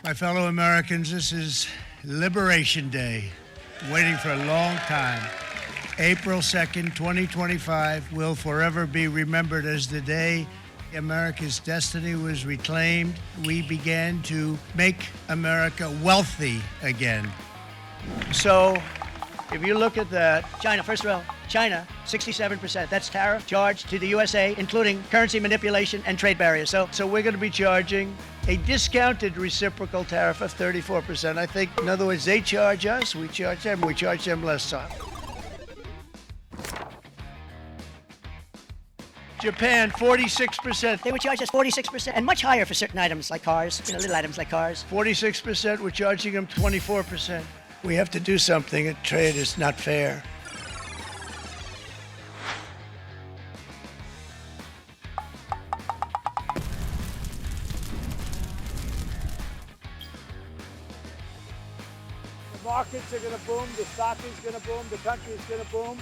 My fellow Americans, this is Liberation Day, waiting for a long time. April 2nd, 2025 will forever be remembered as the day America's destiny was reclaimed. We began to make America wealthy again. So, if you look at that, China, first row, China, 67%. That's tariff charged to the USA, including currency manipulation and trade barriers. So we're going to be charging a discounted reciprocal tariff of 34%. I think, in other words, they charge us, we charge them less time. Japan, 46%. They would charge us 46% and much higher for certain items like cars, little items like cars. 46%, we're charging them 24%. We have to do something. Trade is not fair. The markets are going to boom, the stock is going to boom, the country is going to boom.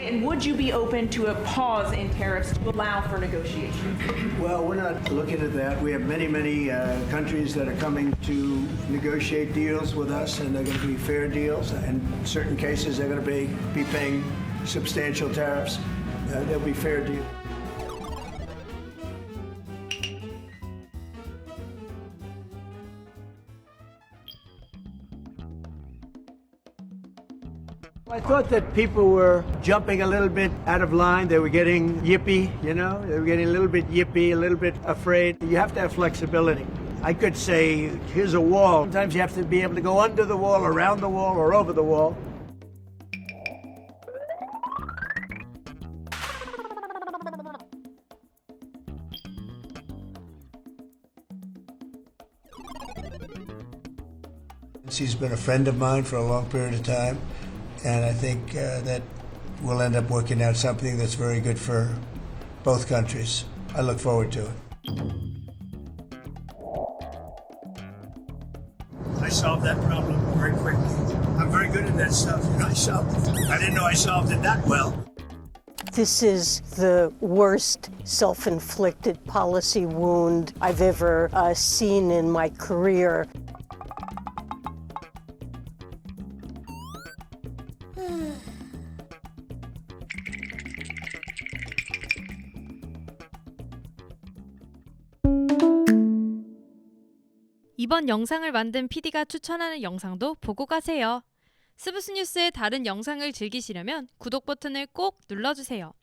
And would you be open to a pause in tariffs to allow for negotiations? Well, we're not looking at that. We have many countries that are coming to negotiate deals with us, and they're going to be fair deals. In certain cases, they're going to be paying substantial tariffs. They'll be fair deals. I thought that people were jumping a little bit out of line. They were getting yippy, They were getting a little bit yippy, a little bit afraid. You have to have flexibility. I could say, here's a wall. Sometimes you have to be able to go under the wall, around the wall, or over the wall. He's been a friend of mine for a long period of time. And I think that we'll end up working out something that's very good for both countries. I look forward to it. I solved that problem very quickly. I'm very good at that stuff. I didn't know I solved it that well. This is the worst self-inflicted policy wound I've ever seen in my career. 이번 영상을 만든 PD가 추천하는 영상도 보고 가세요. 스브스뉴스의 다른 영상을 즐기시려면 구독 버튼을 꼭 눌러주세요.